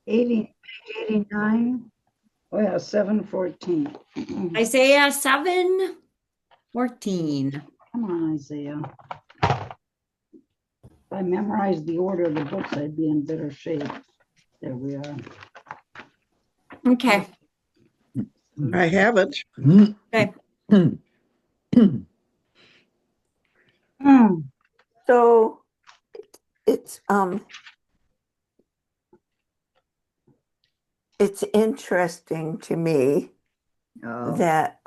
page 89. Oh, yeah, 714. Isaiah 7:14. Come on, Isaiah. If I memorized the order of the books, I'd be in better shape. There we are. Okay. I have it. Okay. Hmm. So it's it's interesting to me Oh, that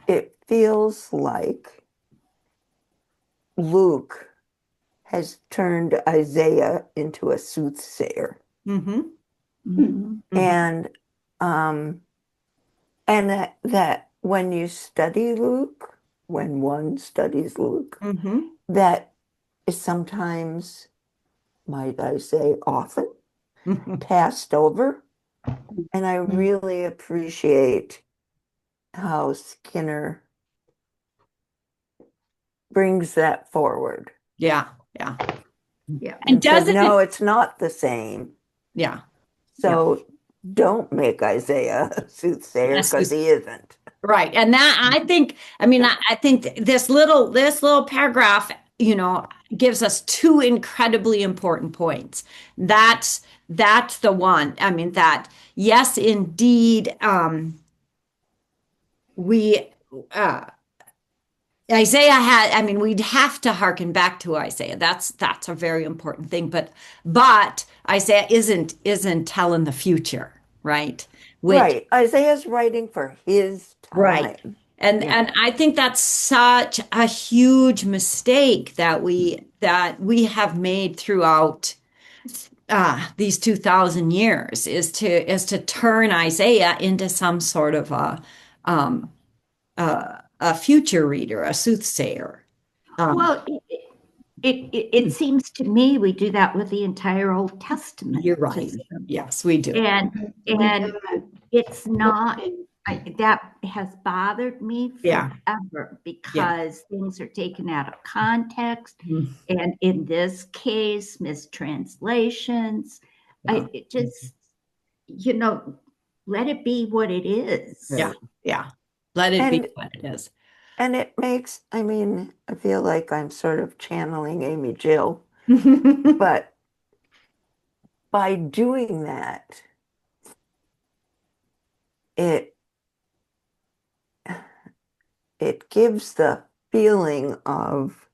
it feels like Luke has turned Isaiah into a soothsayer. Mm-hmm. mhm. And um that when you study Luke, when one studies Luke, Mm-hmm. that is sometimes, might I say, often passed over. And I really appreciate how Skinner brings that forward Yeah. Yeah. Yeah. And and says, doesn't it? no, it's not the same. Yeah. Yeah. So don't make Isaiah a soothsayer Yes. because he isn't. Right. And that I think this little paragraph, gives us two incredibly important points. That's the one. I mean, that yes, indeed, we uh Isaiah had, we'd have to hearken back to Isaiah. That's a very important thing. But Isaiah isn't telling the future, right? Which Right. Isaiah's writing for his Right. time. And I think that's such a huge mistake that we have made throughout these 2,000 years is to turn Isaiah into some sort of um, a future reader, a soothsayer. Um, Well, it seems to me we do that with the entire Old Testament. you're right. Yes, we do. And We've and done that. it's not that has bothered me Yeah. forever Yeah. because things are taken out of context, Mhm. and in this case, mistranslations. Yeah. It just, let it be what it is. Yeah. Yeah. Let it be And what it is. and it makes, I mean, I feel like I'm sort of channeling Amy Jill, but by doing that, it it gives the feeling of,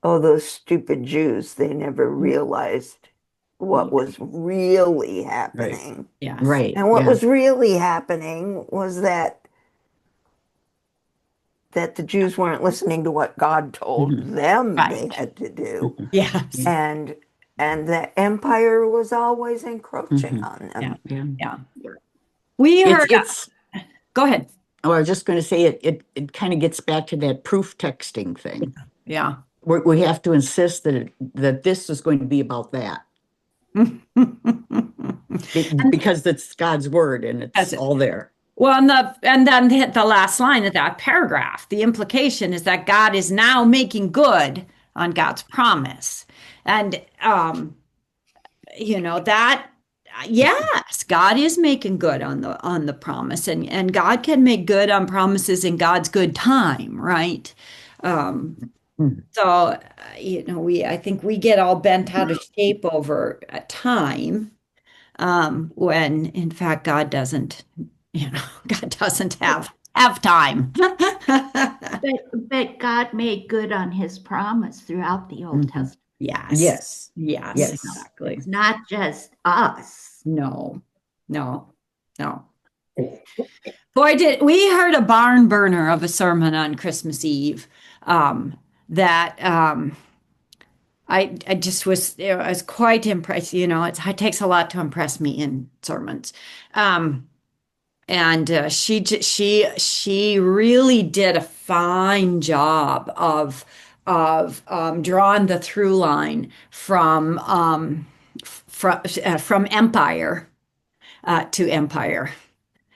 oh, those stupid Jews, they never realized what was really happening. Yes. Right. And what Yeah. was really happening was that the Jews weren't listening to what God told them they Right. had to do. Yes. And the empire was always encroaching Mhm. on Yeah. them. Yeah. Yeah. We It's heard, it's go ahead. oh, I was just going to say it kind of gets back to that proof texting thing. Yeah. We have to insist that this is going to be about that because it's God's word and That's it's it. all there. Well, and then the last line of that paragraph, the implication is that God is now making good on God's promise. And that yes, God is making good on the promise, and God can make good on promises in God's good time, right? Um, Mhm. so I think we get all bent out of shape over time, when in fact God doesn't have time. But God made good on his promise throughout the Old Mhm. Testament. Yes. Yes. Yes, Yes. exactly. It's not just us. No, no, no. Boy, did we heard a barn burner of a sermon on Christmas Eve, that I just I was quite impressed. It takes a lot to impress me in sermons. And she really did a fine job of drawing the through line from empire to empire.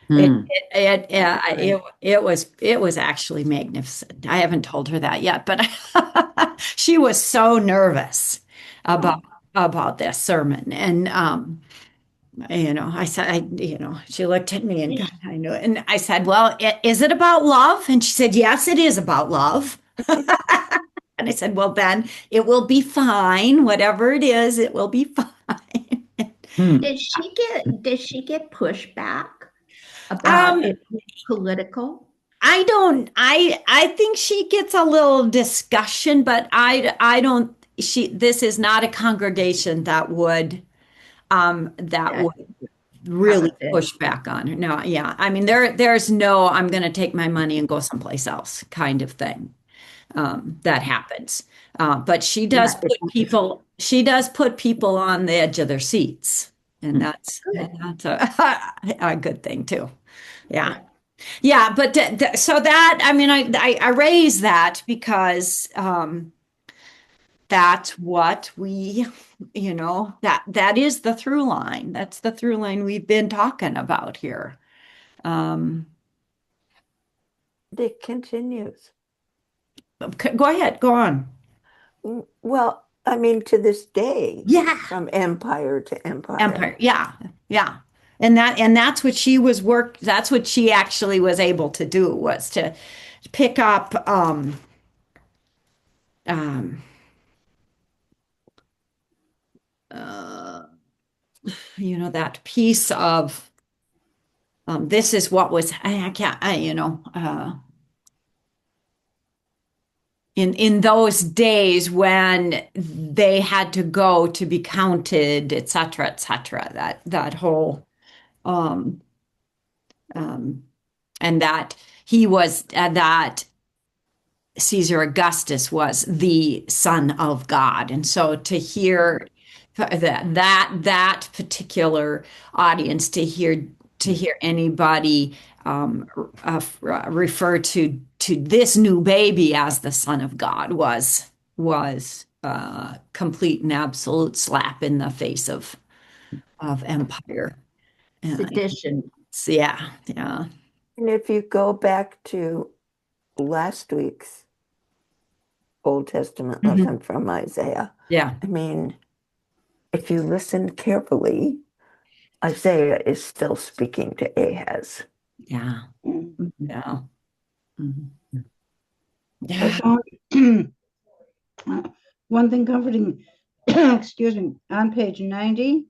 Hmm. It was actually magnificent. I haven't told her that yet, but she was so nervous about this sermon. And I said, she looked at me and God, I knew it. And I said, well, is it about love? And she said, yes, it is about love. And I said, well, then it will be fine. Whatever it is, it will be fine. Hmm. Did she get pushback Um, about it being political? I think she gets a little discussion, but I don't, this is not a congregation that would, Yeah, really politics. push back on her. No, yeah. I mean, there's no, I'm going to take my money and go someplace else kind of thing. That happens. But she does put people on the edge of their seats. And that's a good thing too. Yeah. Yeah. But so that, I mean, I raise that because, that's what that is the through line. That's the through line we've been talking about here. Um, It continues. go ahead, go on. Well, I mean, to this day, Yeah. from empire to empire. Empire. Yeah. Yeah. And that's what that's what she actually was able to do, was to pick up um uh that piece of this is what was I can't I in those days when they had to go to be counted, et cetera, that whole um and that he was that Caesar Augustus was the son of God. And so to hear that particular audience, to hear anybody refer to this new baby as the son of God was a complete and absolute slap in the face of empire. Sedition. Yeah, yeah. And if you go back to last week's Old Testament Mhm. lesson from Isaiah, Yeah. I mean, if you listen carefully, Isaiah is still speaking to Ahaz. Yeah. Mm. Yeah. Mhm. I Yeah. found one thing comforting, excuse me, on page 90,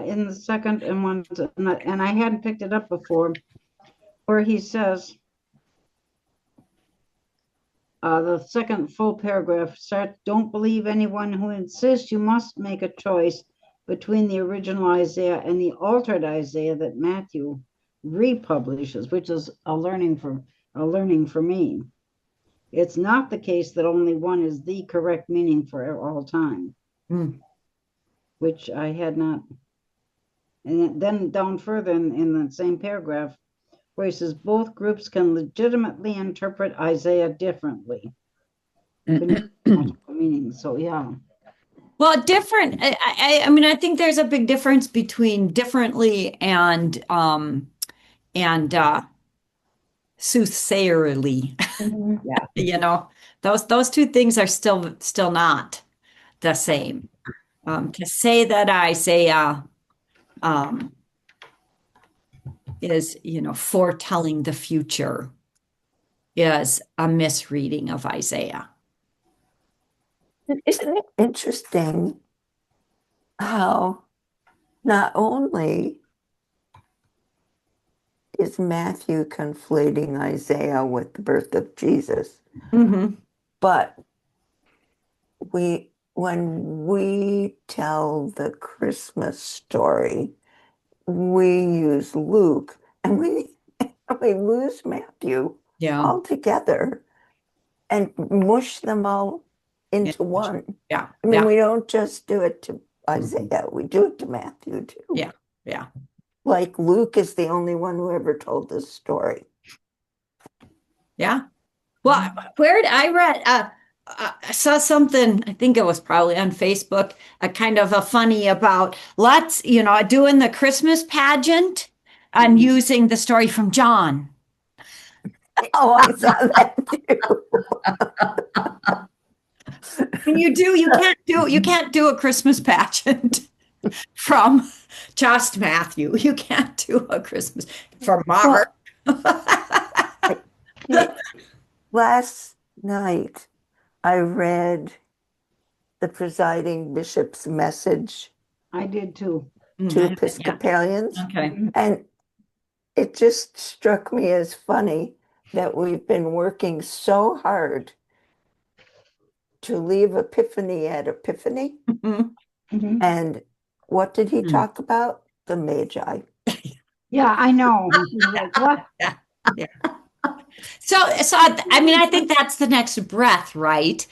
in the second and I hadn't picked it up before, where he says, the second full paragraph starts, don't believe anyone who insists you must make a choice between the original Isaiah and the altered Isaiah that Matthew republishes, which is a learning for me. It's not the case that only one is the correct meaning for all time, Mm. which I had not. And then down further in the same paragraph, where he says both groups can legitimately interpret Isaiah differently. Multiple meanings. So yeah. Well, different. I mean, I think there's a big difference between differently and soothsayerly. Yeah. Those two things are still not the same. To say that Isaiah um, is foretelling the future is a misreading of Isaiah. Isn't it interesting how not only is Matthew conflating Isaiah with the birth of Jesus, Mm-hmm. but when we tell the Christmas story, we use Luke and we lose Matthew Yeah. altogether and mush them all into one. Yeah. I mean, Yeah. we don't just do it to Isaiah, we do it to Matthew too. Yeah. Yeah. Like Luke is the only one who ever told this story. Yeah. Well, where did I read? I saw something. I think it was probably on Facebook. A kind of a funny about doing the Christmas pageant. and using the story from John. Oh, I saw that too. When you can't do a Christmas pageant from just Matthew. You can't do a Christmas from Mark. Last night, I read the presiding bishop's message I did too. to Episcopalians, Okay. and it just struck me as funny that we've been working so hard to leave Epiphany at Epiphany. Mm-hmm. And what did he talk about? The Magi. Yeah, I know. Like, what? Yeah. So I mean, I think that's the next breath, right?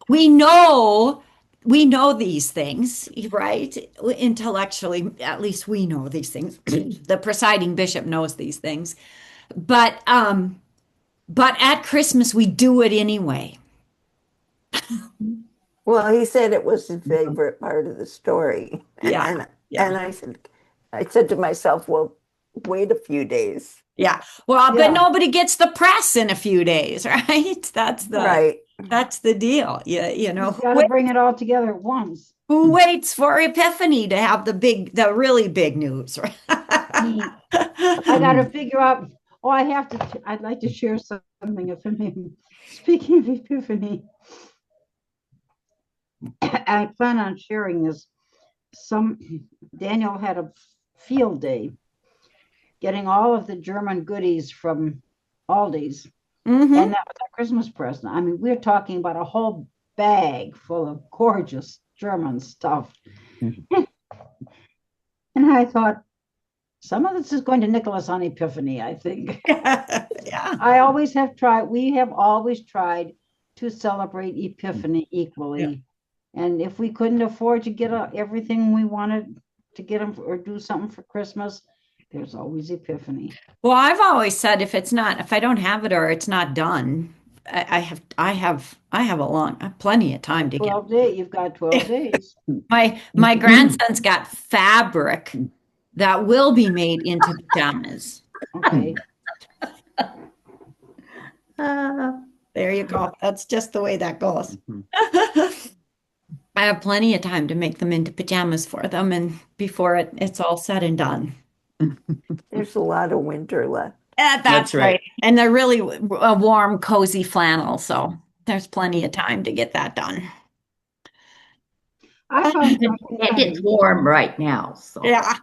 We know these things, right? Intellectually, at least we know these things. The presiding bishop knows these things, but at Christmas we do it anyway. Well, he said it was his favorite part of the story. Yeah. And I said to myself, well, wait a few days. Yeah. Well, Yeah. but nobody gets the press in a few days, right? That's the deal. Yeah, you know, You gotta bring it all together at once. who waits for Epiphany to have the really big news, right? I gotta figure out. Oh, I'd like to share something. Speaking of Epiphany, I plan on sharing this. Daniel had a field day getting all of the German goodies from Aldi's. Mhm. And that was our Christmas present. I mean, we're talking about a whole bag full of gorgeous German stuff. And I thought, some of this is going to Nicholas on Epiphany, I think. Yeah. We have always tried to celebrate Epiphany equally. And if we couldn't afford to get everything we wanted to get them or do something for Christmas, there's always Epiphany. Well, I've always said if I don't have it or it's not done, I have plenty of time to 12 days. You've got 12 days. My grandson's got fabric that will be made into pajamas. Okay. There you go. That's just the way that goes. I have plenty of time to make them into pajamas for them, and before it's all said and done. There's a lot of winter left. That's right. And they're really a warm, cozy flannel, so there's plenty of time to get that done. I found And it's warm right now. So Yeah.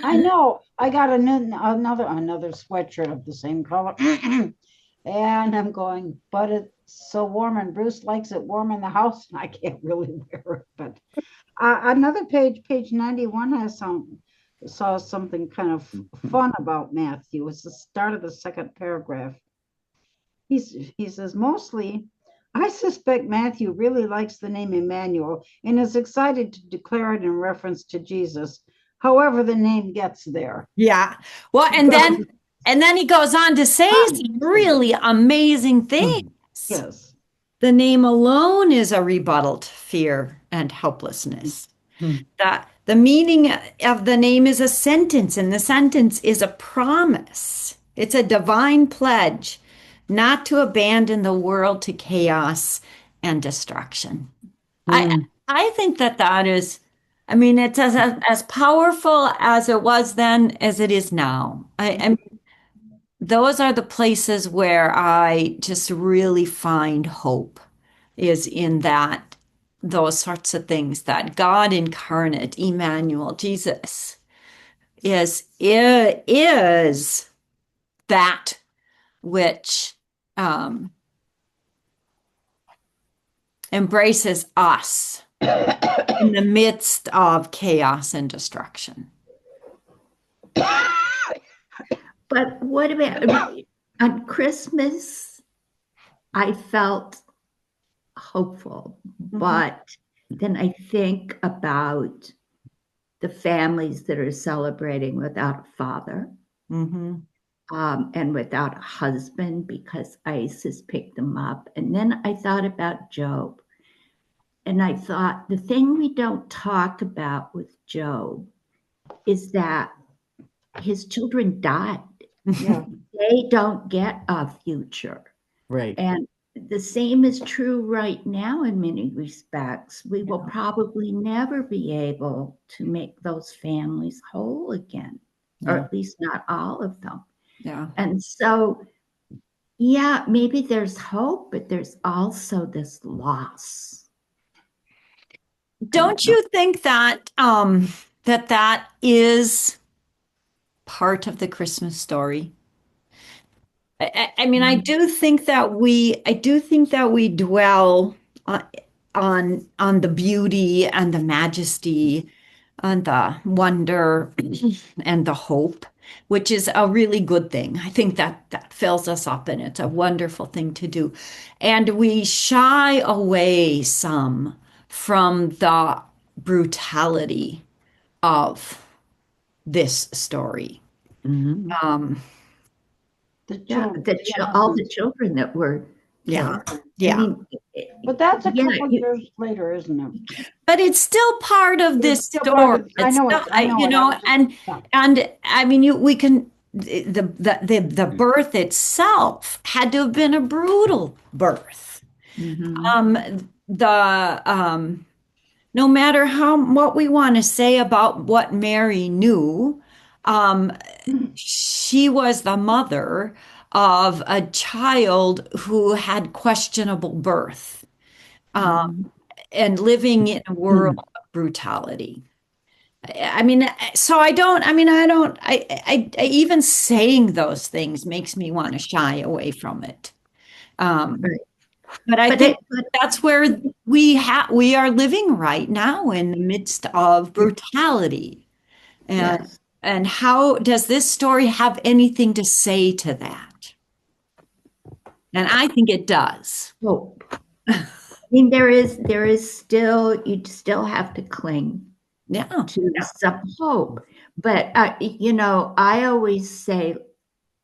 I know. I got another sweatshirt of the same color. And I'm going, but it's so warm, and Bruce likes it warm in the house, and I can't really wear it. But another page 91 saw something kind of fun about Matthew. It's the start of the second paragraph. He says, mostly, I suspect Matthew really likes the name Emmanuel and is excited to declare it in reference to Jesus. However, the name gets there. Yeah. Well, and then he goes on to say some really amazing things. Yes. The name alone is a rebuttal to fear and helplessness. The meaning of the name is a sentence, and the sentence is a promise. It's a divine pledge not to abandon the world to chaos and destruction. I think that is, I mean, it's as powerful as it was then as it is now. I mean, those are the places where I just really find hope, is in those sorts of things, that God incarnate, Emmanuel, Jesus, is that which embraces us in the midst of chaos and destruction. But what about on Christmas? I felt hopeful, but then I think about the families that are celebrating without a father and without a husband because ISIS picked them up. And then I thought about Job. And I thought the thing we don't talk about with Job is that his children died. Yeah. They don't get a future. Right. And the same is true right now in many respects. We will probably never be able to make those families whole again, or Yeah. at least not all of them. Yeah. And so, yeah, maybe there's hope, but there's also this loss. Don't you think that that is part of the Christmas story? I mean, I do think that we dwell on, on the beauty and the majesty and the wonder and the hope, which is a really good thing. I think that that fills us up and it's a wonderful thing to do. And we shy away some from the brutality of this story. Mhm. The Yeah, children. all the children that were Yeah. killed. I Yeah. mean, But that's a yeah, couple years later, isn't it? But it's still part of this It's still part story. of, I know Still, it's, I know you it. I know, was just, yeah. and I mean, we can the birth itself had to have been a brutal birth. mhm. The no matter how what we want to say about what Mary knew, um, she was the mother of a child who had questionable birth, Mhm. and living in a world of brutality. I mean, so I don't, I mean, I don't, even saying those things makes me want to shy away from it. Um, Right. but I But think but that's where we are living right now in the midst of brutality. And, yes, and how does this story have anything to say to that? And I think it does. hope. I mean, there is still, you still have to cling Yeah. to some hope. But I always say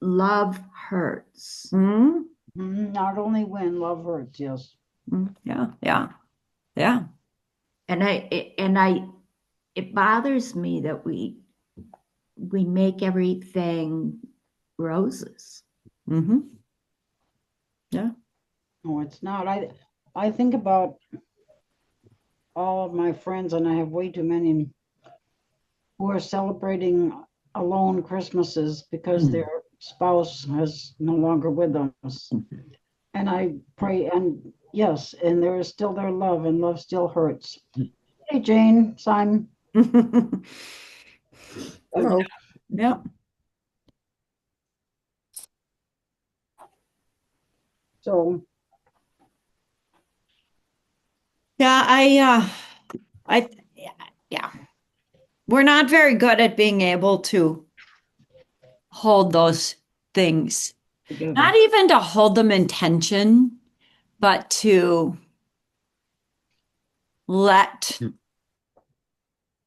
love hurts. Mhm. Not only when love hurts, yes. Yeah. Yeah. Yeah. And it bothers me that we make everything roses. Hmm. Yeah. No, it's not. I think about all of my friends, and I have way too many who are celebrating alone Christmases because their spouse is no longer with us. And I pray, and yes, and there is still their love, and love still hurts. Hey, Jane, Simon. Hello. Yeah. So Yeah, I, yeah, we're not very good at being able to hold those things, together. not even to hold them in tension, but to let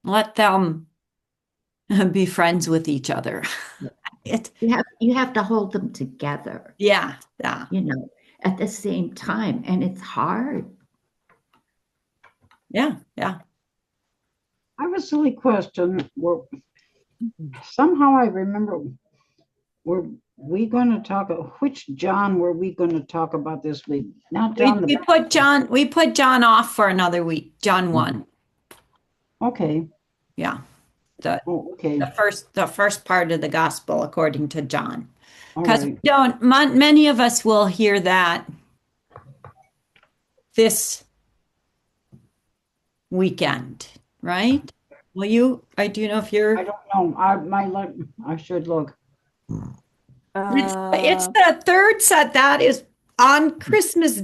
let them be friends with each other. It, You have to hold them together, yeah, yeah, at the same time, and it's hard. yeah, yeah. I have a silly question. Somehow I remember, were we going to talk, which John were we going to talk about this week? Not John the We put John off for another week. John 1. Okay. Yeah. The Oh, okay. the first part of the gospel according to John. All Because right. many of us will hear that this weekend, right? Will you? I do you know if I you're. don't know. I should look. It's the third set that is on Christmas.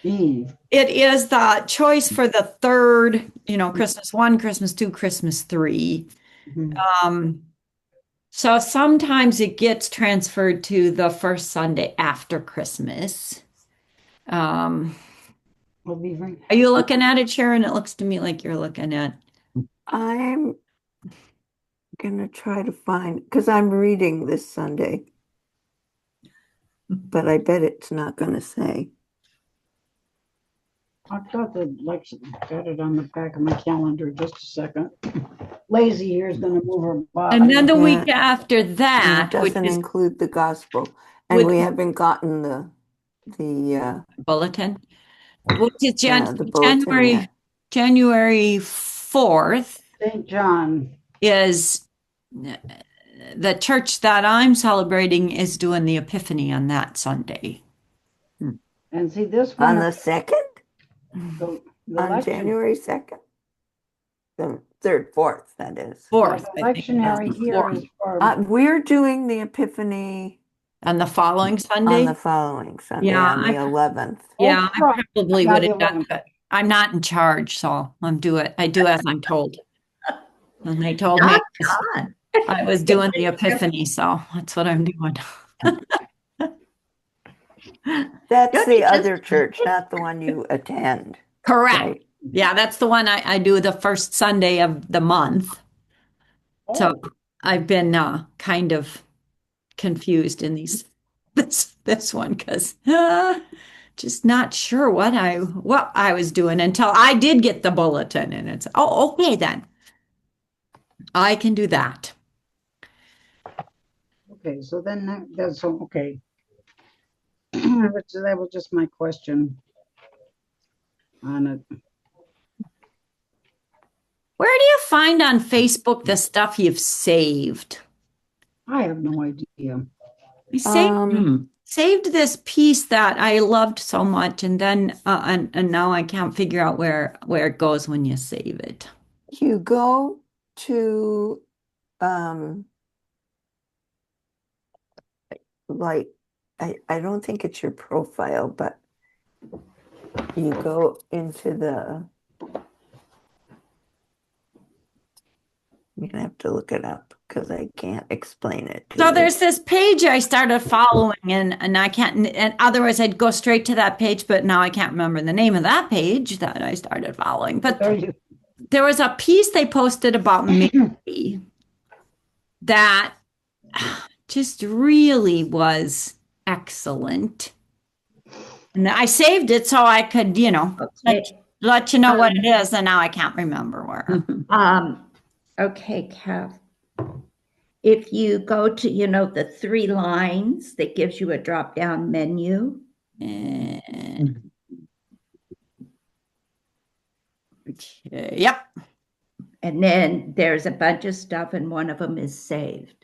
Eve. It is the choice for the third, Christmas 1, Christmas 2, Christmas 3. Mhm. Um, so sometimes it gets transferred to the first Sunday after Christmas. Um, We'll be very, are you looking at it, Sharon? It looks to me like you're looking at. I'm gonna try to find, because I'm reading this Sunday, but I bet it's not gonna say. I thought that Lex got it on the back of my calendar. Just a second. Lazy here is going to move her And body. then the Yeah. week after And that, it which doesn't is include the gospel. And with we haven't gotten the bulletin, which is the bulletin January yet. January 4th St. John. is the church that I'm celebrating is doing the Epiphany on that Sunday. And see this On one, the 2nd? the On January 2nd? The 3rd, 4th, that is. Fourth, the I think. lectionary here Fourth. is for We're doing the Epiphany On the following on Sunday. the following Sunday, Yeah, on the 11th. Yeah, I right. probably Yeah, would the have done 11th. it. I'm not in charge, so I do as I'm told. And they told me God. I was doing the Epiphany, so that's what I'm doing. That's Don't the you just- other church, not the one you attend. Correct. Right. Yeah, that's the one I do the first Sunday of the month. So Oh, I've been kind of confused in this one because just not sure what I was doing until I did get the bulletin, and it's okay then. I can do that. okay. So then that's okay. That was just my question on it. Where do you find on Facebook the stuff you've saved? I have no idea. I saved, Um, saved this piece that I loved so much, and then and now I can't figure out where it goes when you save it. you go to like I don't think it's your profile, but you go into the you're gonna have to look it up because I can't explain it to So you. there's this page I started following, and I can't, and otherwise I'd go straight to that page, but now I can't remember the name of that page that I started following. But there was a piece they posted about Mary that just really was excellent. And I saved it so I could, Okay. let you know what it is, and now I can't remember where. Okay, Kath. If you go to, the 3 lines that gives you a drop-down menu, Okay, yep. and then there's a bunch of stuff, and one of them is saved.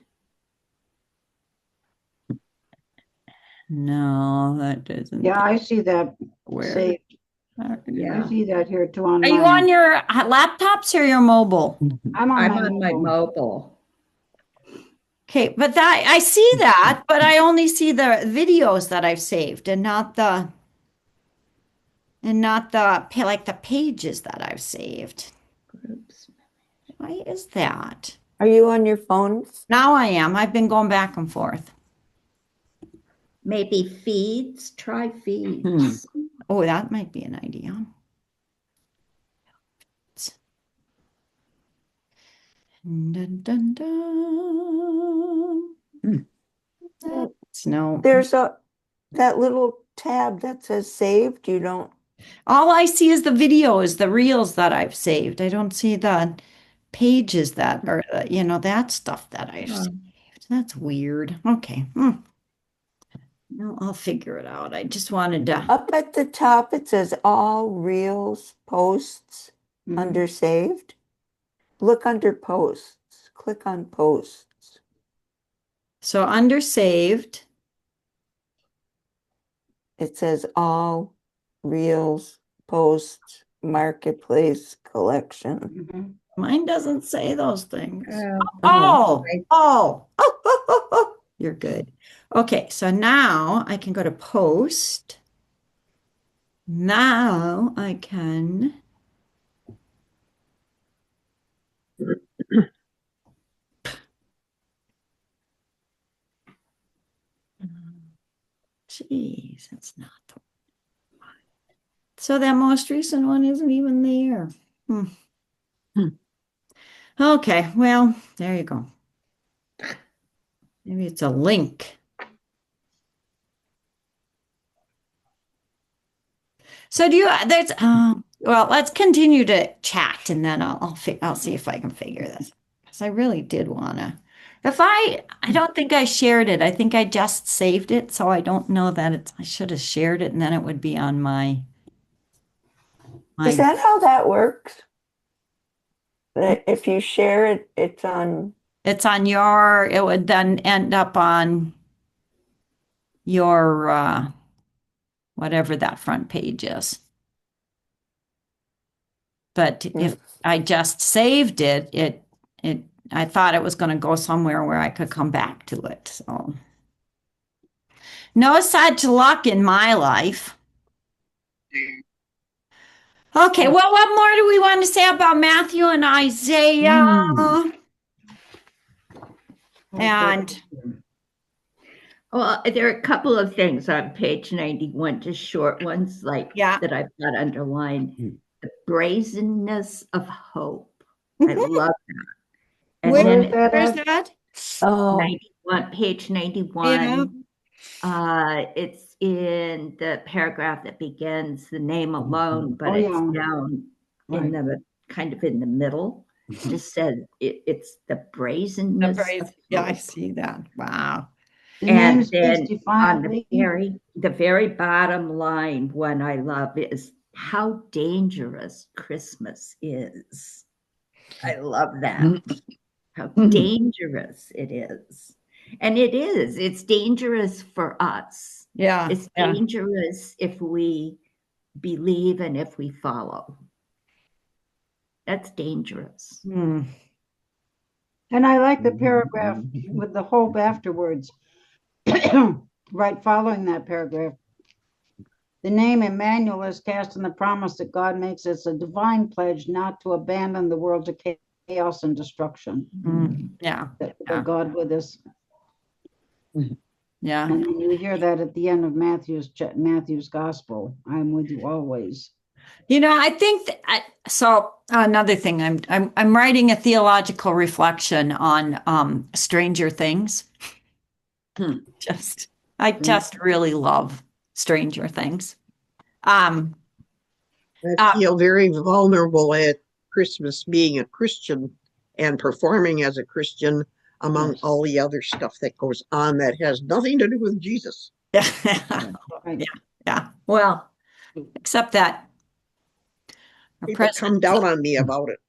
No, that doesn't. Yeah, I see that. Where? Saved. Yeah. I see that here too online. Are you on your laptops or your mobile? I'm on my mobile. Okay, but that I see that, but I only see the videos that I've saved and not the like the pages that I've saved. Groups. Why is that? Are you on your phone? Now I am. I've been going back and forth. Maybe feeds. Try feeds. Oh, that might be an idea. Dun, dun, dun. That's no. There's that little tab that says saved. You don't. All I see is the videos, the reels that I've saved. I don't see the pages that are, that stuff that I've saved. That's weird. Okay. No, I'll figure it out. I just wanted to. Up at the top, it says all reels posts under saved. Look under posts. Click on posts. So under saved. It says all reels posts marketplace collection. Mine doesn't say those things. Oh. You're good. Okay, so now I can go to post. Now I can. Jeez, that's not the one. So that most recent one isn't even there. Okay, well, there you go. Maybe it's a link. So do you, there's, well, let's continue to chat and then I'll see if I can figure this. Because I really did wanna. I don't think I shared it. I think I just saved it, so I don't know that I should have shared it and then it would be on Is my, that how that works? That if you share it, it's on. it would then end up on your, whatever that front page is. But if I just saved I thought it was going to go somewhere where I could come back to it. So no such luck in my life. Okay, well, what more do we want to say about Matthew and Isaiah? And Well, there are a couple of things on page 91, just short ones like Yeah. that I've got underlined. The brazenness of hope. I love that. And Where- then where's that? Oh, 91, page 91. It's in the paragraph that begins the name alone, but Oh, it's yeah. down in Right. the kind of in the middle. Just said it's the brazenness of Yeah, I hope. see that. Wow. The name And speaks then on defiantly. the very bottom line, one I love is how dangerous Christmas is. I love that. How dangerous it is. And it is. It's dangerous for us. Yeah. It's Yeah. dangerous if we believe and if we follow. That's dangerous. Hmm. And I like the paragraph with the hope afterwards. Right following that paragraph. The name Emmanuel is cast in the promise that God makes us a divine pledge not to abandon the world to chaos and destruction. Yeah. That Yeah. God with us. Yeah. And then you hear that at the end of Matthew's gospel. I'm with you always. I think so. Another thing, I'm writing a theological reflection on Stranger Things. I just really love Stranger Things. I feel very vulnerable at Christmas being a Christian and performing as a Christian among Yes. all the other stuff that goes on that has nothing to do with Jesus. Right. Yeah. Well, except that our People come down on me about it.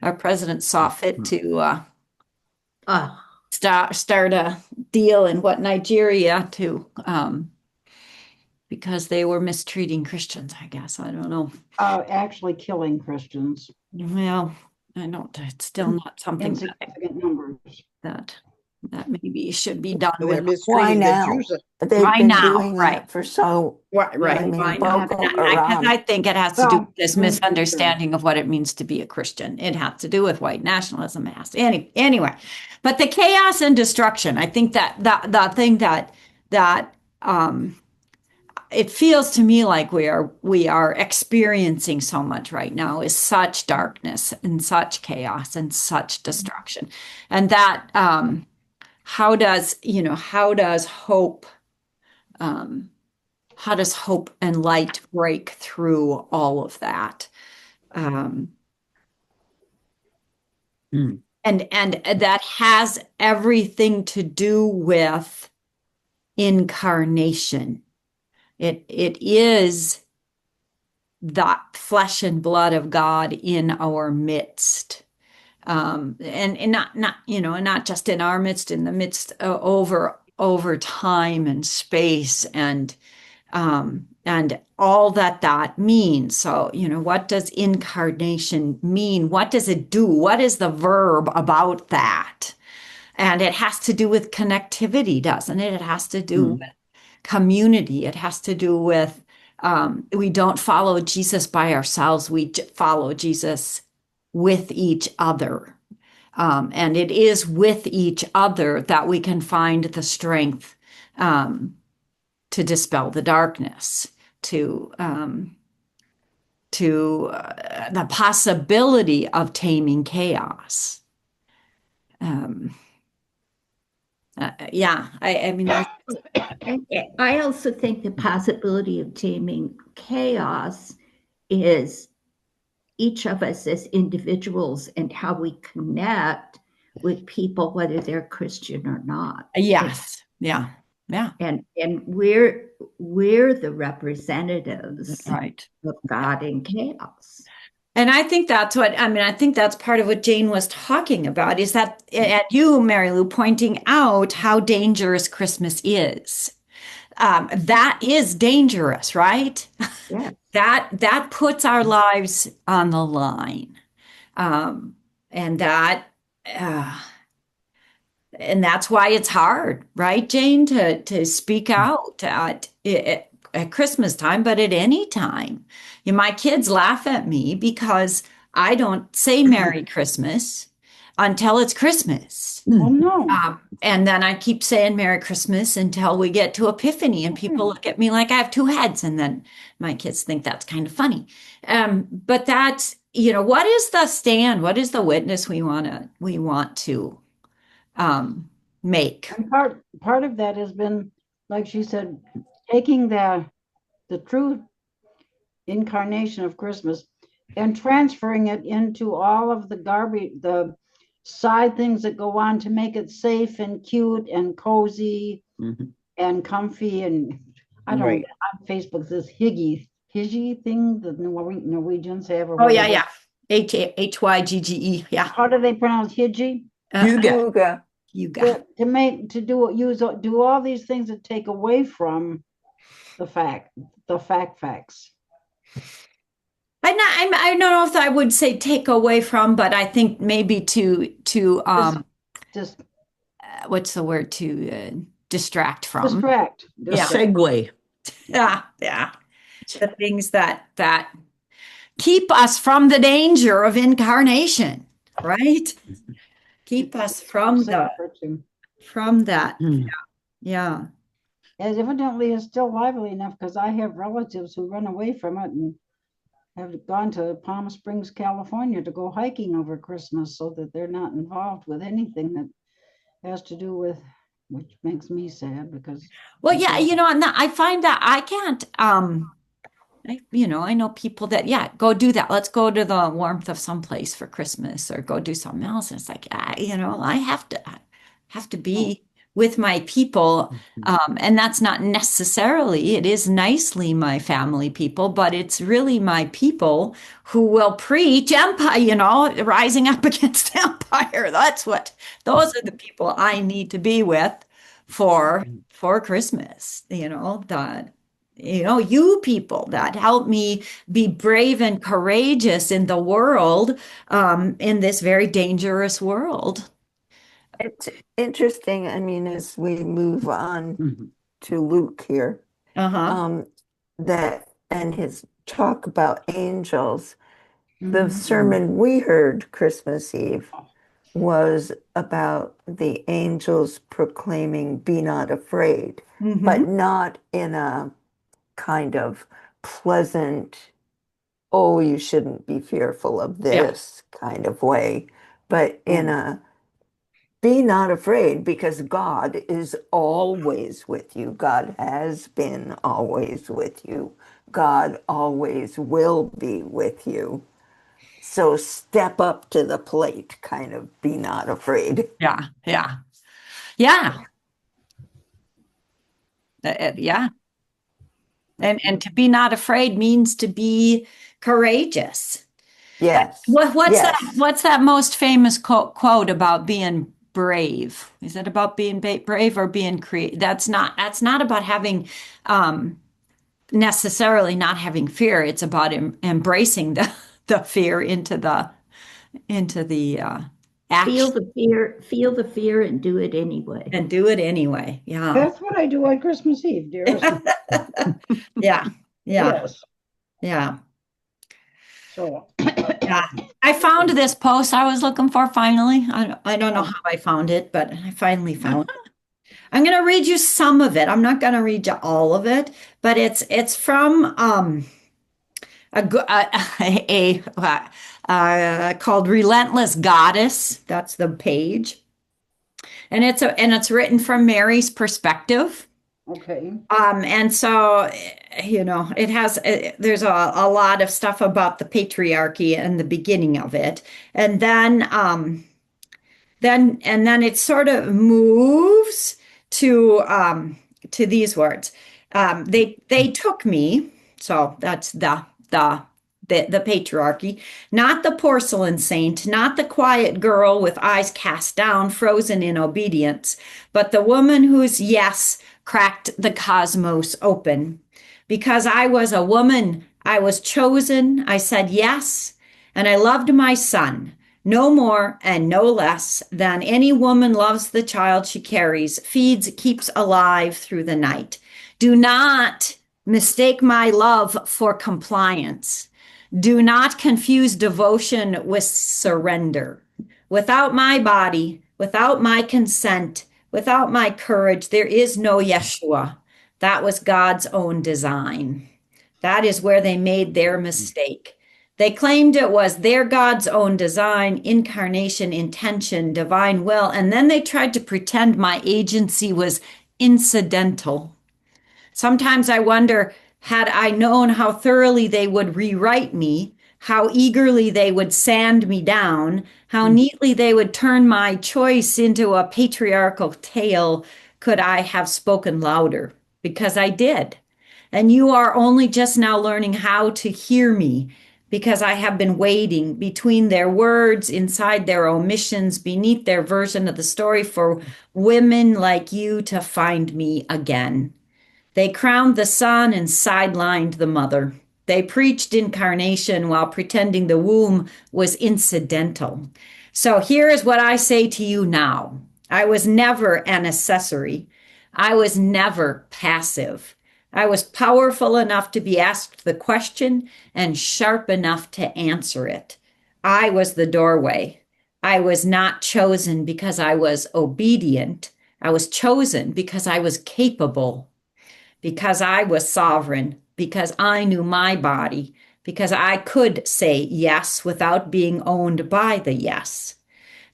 our president saw fit to Oh, start a deal in Nigeria to because they were mistreating Christians, I guess. I don't know. Actually killing Christians. Well, I don't. It's still not something Insignificant numbers. that maybe should be done They're with. why mistreating the now? Jews. They've Why been now? doing Right. that for so. Right. I mean, Why not? Boko Because Haram. I think it has to do Well, with this misunderstanding of what it means to be a Christian. It has to do with white nationalism. It has to, anyway, but the chaos and destruction. I think that the thing that it feels to me like we are experiencing so much right now is such darkness and such chaos and such destruction, and that how does hope and light break through all of that? And that has everything to do with incarnation. It is the flesh and blood of God in our midst. And not just in our midst, in the midst over time and space and all that means. So, what does incarnation mean? What does it do? What is the verb about that? And it has to do with connectivity, doesn't it? It has to do with community. It has to do with we don't follow Jesus by ourselves. We follow Jesus with each other. And it is with each other that we can find the strength to dispel the darkness, to the possibility of taming chaos. Yeah, I mean, I also think the possibility of taming chaos is each of us as individuals and how we connect with people, whether they're Christian or not. yes, yeah, yeah, And we're the representatives right. of God in chaos. And I think that's what, I mean, I think that's part of what Jane was talking about is that, and you, Mary Lou, pointing out how dangerous Christmas is. That is dangerous, right? Yeah. That puts our lives on the line. And that, uh, and that's why it's hard, right, Jane, to speak out at Christmas time, but at any time. You know, my kids laugh at me because I don't say Merry Christmas until it's Christmas. Oh, no. And then I keep saying Merry Christmas until we get to Epiphany, and people look at me like I have two heads, and then my kids think that's kind of funny. But that's, you know, what is the stand? What is the witness we want to make? And part of that has been, like she said, taking the true incarnation of Christmas and transferring it into all of the garbage, the side things that go on to make it safe and cute and cozy Mhm. and comfy. And I don't Right. know, on Facebook, this Hygge thing that Norwegians have. Or Oh yeah, whatever. yeah. Hygge. Yeah. How do they pronounce Hygge? Huga. You got. To do all these things that take away from the facts. I don't know if I would say take away from, but I think maybe to Just what's the word, to distract from. distract. Yeah. Segue. Yeah. The things that keep us from the danger of incarnation, right? Keep us from that. Mm. Yeah. And evidently it's still lively enough because I have relatives who run away from it and have gone to Palm Springs, California to go hiking over Christmas so that they're not involved with anything that has to do with, which makes me sad because. Well, yeah, you know, and I find that I can't, I know people that, yeah, go do that. Let's go to the warmth of someplace for Christmas or go do something else. And it's like, I have to be with my people. And that's not necessarily, it is nicely my family people, but it's really my people who will preach empire, rising up against empire. Those are the people I need to be with for Christmas, you people that help me be brave and courageous in the world, in this very dangerous world. It's interesting. I mean, as we move on Mhm. to Luke here, Uh-huh. that and his talk about angels, the Mhm. sermon we heard Christmas Eve was about the angels proclaiming, "Be not afraid," but Mm-hmm. not in a kind of pleasant, "Oh, you shouldn't be fearful of Yeah. this" kind of way, but in a "Be not afraid because God is always with you. God has been always with you. God always will be with you. So step up to the plate, kind of be not afraid." Yeah. Yeah. Yeah. Yeah. And to be not afraid means to be courageous. Yes. Yes. What's that most famous quote about being brave? Is it about being brave or being creative? That's not about having, necessarily not having fear. It's about embracing the fear into the action Feel the fear and do it anyway. and do it anyway. Yeah. That's what I do on Christmas Eve, dearest. Yeah. Yeah. Yes. Yeah. So Yeah. I found this post I was looking for finally. I don't know how I found it, but I finally found it. I'm going to read you some of it. I'm not going to read you all of it, but it's from called Relentless Goddess. That's the page. and it's written from Mary's perspective. Okay. And so, it has, there's a lot of stuff about the patriarchy and the beginning of it. And then it sort of moves to these words. They took me, so that's the patriarchy, not the porcelain saint, not the quiet girl with eyes cast down, frozen in obedience, but the woman whose yes cracked the cosmos open. Because I was a woman, I was chosen, I said yes, and I loved my son no more and no less than any woman loves the child she carries, feeds, keeps alive through the night. Do not mistake my love for compliance. Do not confuse devotion with surrender. Without my body, without my consent, without my courage, there is no Yeshua. That was God's own design. That is where they made their mistake. They claimed it was their God's own design, incarnation, intention, divine will, and then they tried to pretend my agency was incidental. Sometimes I wonder, had I known how thoroughly they would rewrite me, how eagerly they would sand me down, how neatly they would turn my choice into a patriarchal tale, could I have spoken louder? Because I did. And you are only just now learning how to hear me because I have been waiting between their words, inside their omissions, beneath their version of the story for women like you to find me again. They crowned the son and sidelined the mother. They preached incarnation while pretending the womb was incidental. So here is what I say to you now. I was never an accessory. I was never passive. I was powerful enough to be asked the question and sharp enough to answer it. I was the doorway. I was not chosen because I was obedient. I was chosen because I was capable, because I was sovereign, because I knew my body, because I could say yes without being owned by the yes.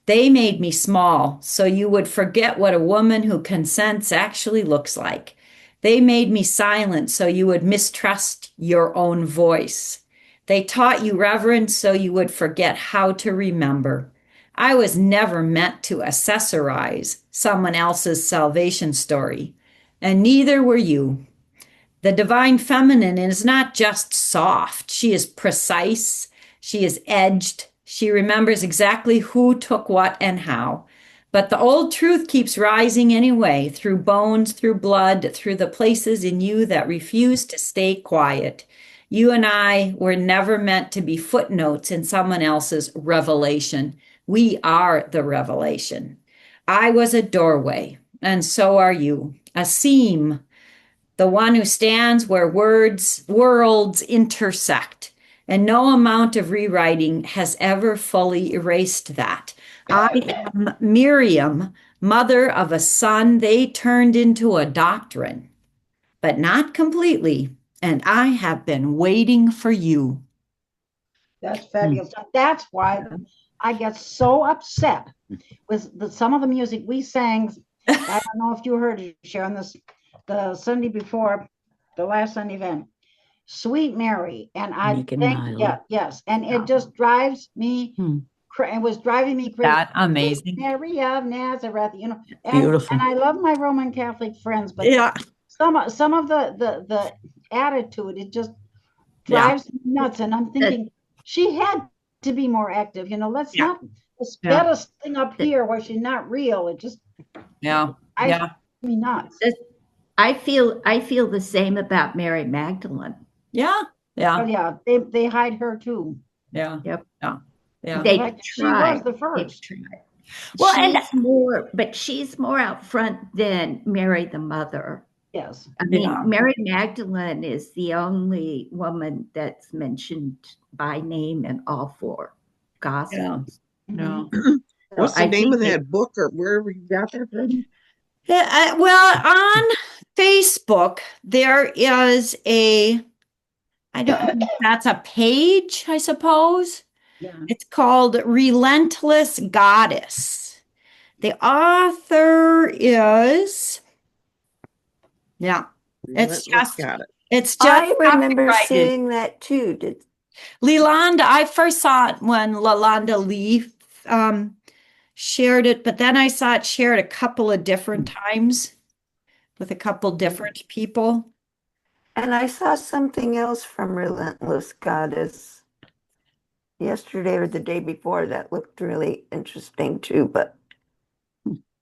They made me small so you would forget what a woman who consents actually looks like. They made me silent so you would mistrust your own voice. They taught you reverence so you would forget how to remember. I was never meant to accessorize someone else's salvation story, and neither were you. The divine feminine is not just soft. She is precise. She is edged. She remembers exactly who took what and how. But the old truth keeps rising anyway, through bones, through blood, through the places in you that refuse to stay quiet. You and I were never meant to be footnotes in someone else's revelation. We are the revelation. I was a doorway, and so are you. A seam, the one who stands where worlds intersect. And no amount of rewriting has ever fully erased that. I am Miriam, mother of a son they turned into a doctrine, but not completely. And I have been waiting for you. That's fabulous. That's why I get so upset with some of the music we sang. I don't know if you heard it, Sharon, the Sunday before the last Sunday event. Sweet Mary, and I Meek and think, mild. yes, and it just drives me. It was driving me crazy. That amazing. Mary of Nazareth, and Beautiful. I love my Roman Catholic friends, but Yeah. some of the attitude, it just drives me nuts, and I'm thinking she had to be more active. Let's not sped us thing up here where she's not real. It just drives me nuts. I feel the same about Mary Magdalene. Yeah. Yeah. Oh, yeah, they hide her too. Yeah. Yep. Yeah. Yeah. They She was the first. Well, she's more out front than Mary the mother. Yes. I mean, Mary Magdalene is the only woman that's mentioned by name in all four Gospels. No. What's the name of that book or wherever you got that from? Yeah, well, on Facebook, there is I don't know if that's a page, I suppose. Yeah. It's called Relentless Goddess. The author is, yeah, it's Relentless just, got it. it's just I remember copyrighted. seeing that too. Leland, I first saw it when Lalonda Lee shared it, but then I saw it shared a couple of different times with a couple different people. And I saw something else from Relentless Goddess yesterday or the day before that looked really interesting too, but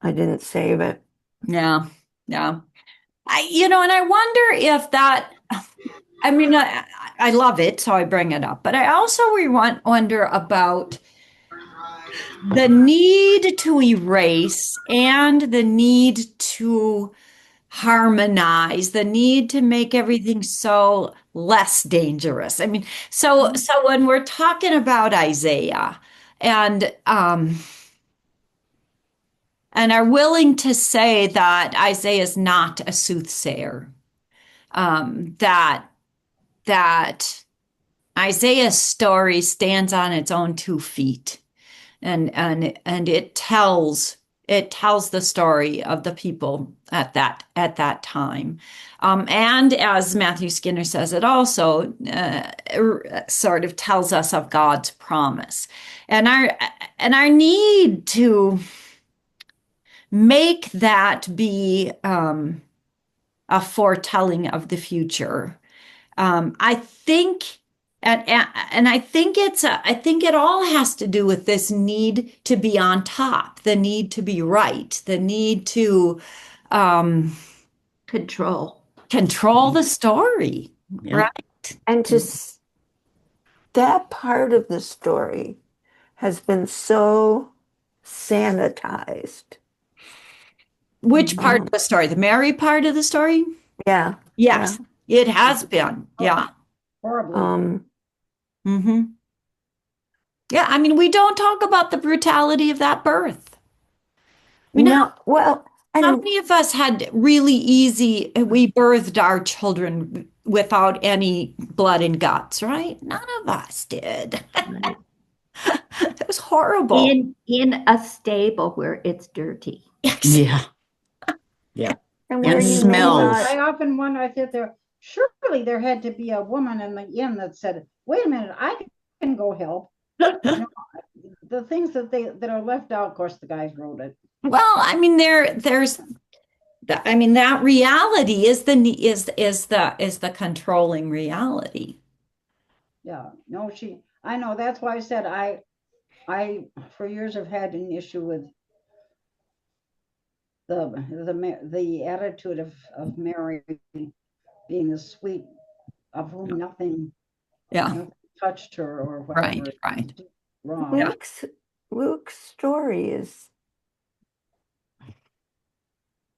I didn't save it. Yeah, yeah. And I wonder if that, I mean, I love it, so I bring it up, but I also wonder about the need to erase and the need to harmonize, the need to make everything so less dangerous. I mean, so when we're talking about Isaiah and are willing to say that Isaiah is not a soothsayer, that Isaiah's story stands on its own 2 feet, and it tells the story of the people at that time, and as Matthew Skinner says, it also sort of tells us of God's promise and our need to make that be a foretelling of the future. I think, and I think I think it all has to do with this need to be on top, the need to be right, the need to Control. control the story, Yeah. right? And that part of the story has been so sanitized. Which part of the story? The Mary part of the story? Yeah. Yes, it has been. Yeah. Horribly. Mm-hmm. Yeah, I mean, we don't talk about the brutality of that birth. I mean, No, well, how and many of us had really easy, we birthed our children without any blood and guts, right? None of us did. Right. It was horrible. In a stable where it's dirty. Yeah. Yeah. and And where you may smells. not, I often wonder, I said surely there had to be a woman in the inn that said, wait a minute, I can go help. The things that are left out, of course, the guys wrote it. Well, I mean, that reality is the controlling reality. Yeah, no, I know, that's why I said I for years have had an issue with the attitude of Mary being the sweet, of whom nothing Yeah, touched her or whatever. right. Wrong. Yeah. Luke's story is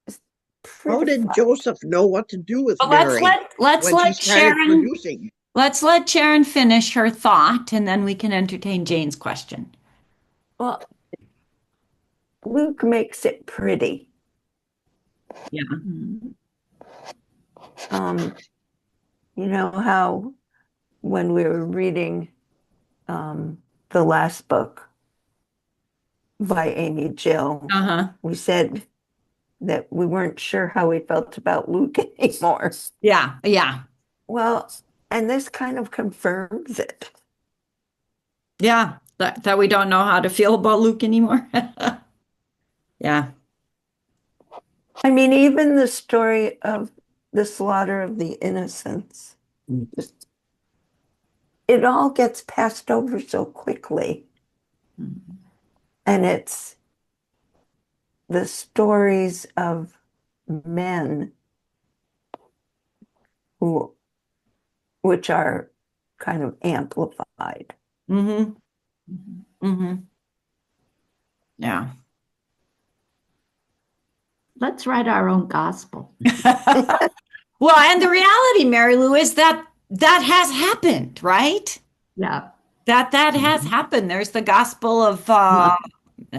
How pretty did Joseph know what to do with Well, Mary let's when she let started Sharon producing? let's let Sharon finish her thought, and then we can entertain Jane's question. well. Luke makes it pretty. Yeah. You know how when we were reading the last book by Amy Jill, we said that we weren't sure how we felt about Luke anymore. Yeah. Well, and this kind of confirms it. Yeah. That we don't know how to feel about Luke anymore. Yeah. I mean, even the story of the slaughter of the innocents, it all gets passed over so quickly. And it's the stories of men which are kind of amplified. Yeah. Let's write our own gospel. Well, and the reality, Mary Lou, is that has happened, right? Yeah. That has happened. There's the gospel of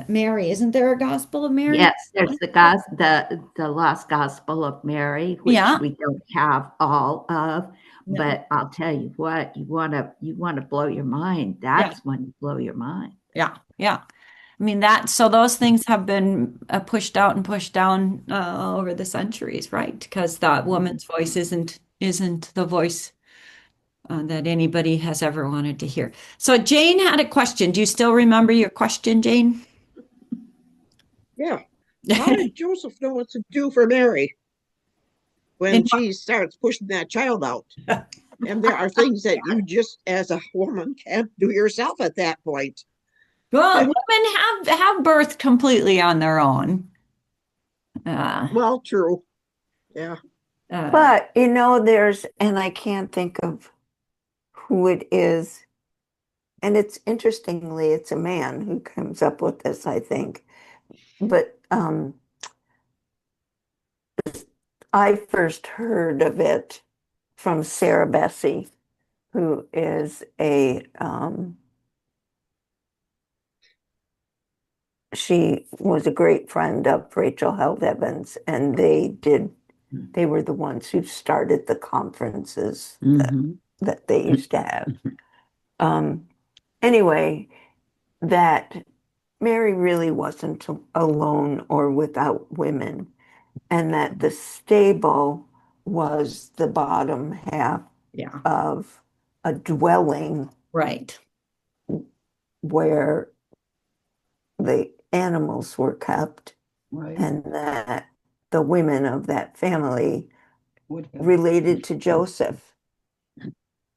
Mary. Isn't there a gospel of Mary? Yes, there's the lost gospel of Mary, which we don't have all of. Yeah. But I'll tell you what, you want to blow your mind. That's when you blow your mind. Yeah. I mean, so those things have been pushed out and pushed down over the centuries, right? Because the woman's voice isn't the voice that anybody has ever wanted to hear. So Jane had a question. Do you still remember your question, Jane? Yeah. How did Joseph know what to do for Mary when she starts pushing that child out? And there are things that you just as a woman can't do yourself at that point. Well, women have birth completely on their own. Well, true. Yeah. But, and I can't think of who it is. And it's a man who comes up with this, I think. But I first heard of it from Sarah Bessey, who is she was a great friend of Rachel Held Evans, and they were the ones who started the conferences that they used to have. Anyway, that Mary really wasn't alone or without women, and that the stable was the bottom half of a dwelling Right. where the animals were kept, Right. and that the women of that family Would have. related to Joseph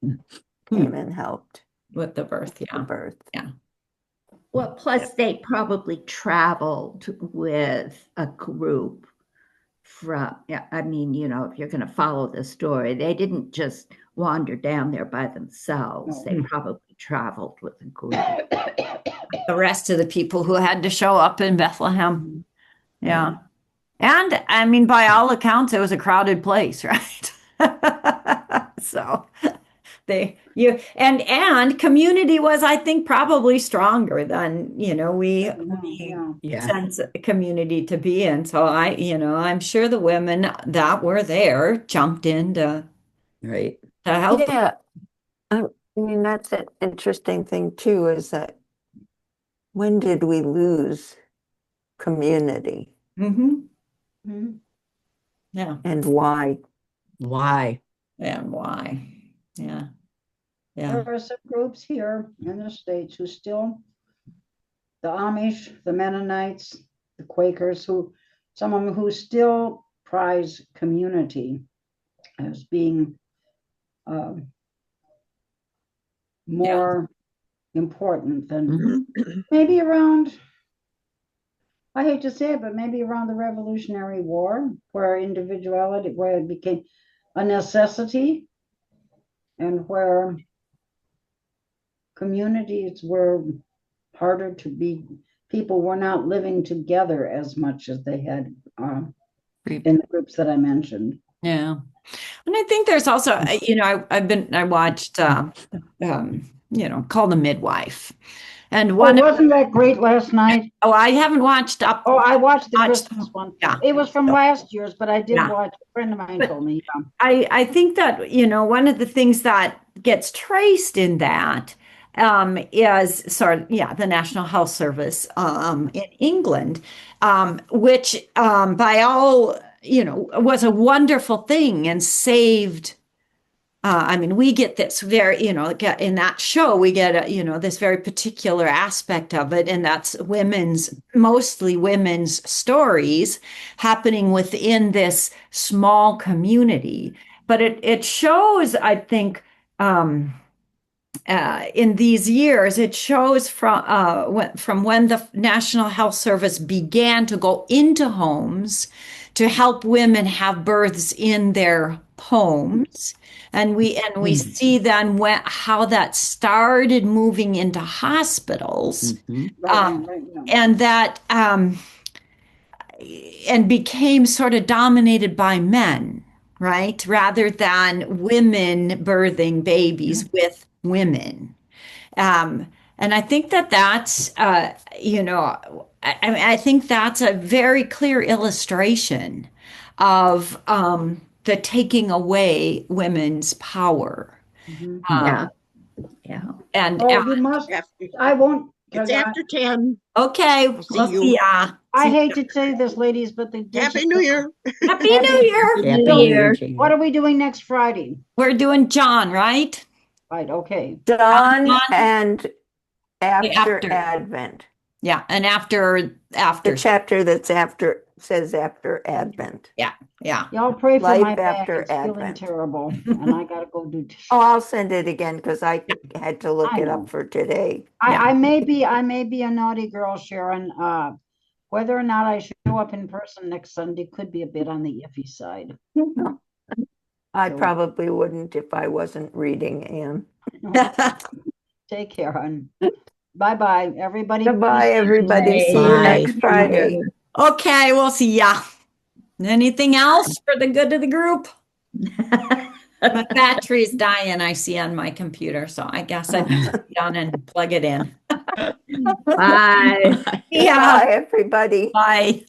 came and helped With the birth, the yeah. birth. Yeah. Well, plus they probably traveled with a group I mean, if you're going to follow the story, they didn't just wander down there by themselves. No. They probably traveled with a group. The rest of the people who had to show up in Bethlehem. Yeah. And I mean, by all accounts, it was a crowded place, right? So and community was, I think, probably stronger than, we sense a community to be in. So I'm sure the women that were there jumped in to help. Yeah. I mean, that's an interesting thing too, is that when did we lose community Yeah. and why? Why? And why? Yeah. There are some groups here in the States who still, the Amish, the Mennonites, the Quakers, some of them who still prize community as being more important than maybe around, I hate to say it, but maybe around the Revolutionary War, where individuality, where it became a necessity, and where communities were harder to be, people were not living together as much as they had in the groups that I mentioned. Yeah. And I think there's also, I watched, Call the Midwife. And wasn't that great last night? Oh, I haven't watched up. Oh, I watched the Christmas one. Yeah. It was from last year's, but I did watch. A friend of mine told me. I think that, one of the things that gets traced in that is the National Health Service in England, which by all, was a wonderful thing and saved. I mean, we get this very, in that show, we get, this very particular aspect of it. And that's mostly women's stories happening within this small community. But it shows, I think, in these years, it shows from when the National Health Service began to go into homes to help women have births in their homes. And we see then how that started moving into hospitals, and that and became sort of dominated by men, right, rather than women birthing babies with women. And I think that's I think that's a very clear illustration of the taking away women's power. Yeah. And you must. I won't It's Because after 10. Okay, I'll see we'll you. see ya. I hate to say this, ladies, but the Happy New Year. Happy New Year. Happy So, New Year, Jane. what are we doing next Friday? We're doing John, right? Right, okay. Done Done. and after After. Advent. Yeah, and after. The chapter that's after says after Advent. Yeah. Y'all pray for Life my back. after It's feeling Advent. terrible, and I gotta go do. Oh, I'll send it again because I had to look I it know. up for today. I may be a naughty girl, Sharon. Whether or not I show up in person next Sunday could be a bit on the iffy side. I So- probably wouldn't if I wasn't reading, Anne. Take care, hon. Bye-bye, everybody. Goodbye, everybody. See you Bye. next Friday. Okay, we'll see ya. Anything else for the good of the group? My battery's dying, I see on my computer, so I guess I better sit down and plug it in. Bye. Yeah, Bye, everybody. bye.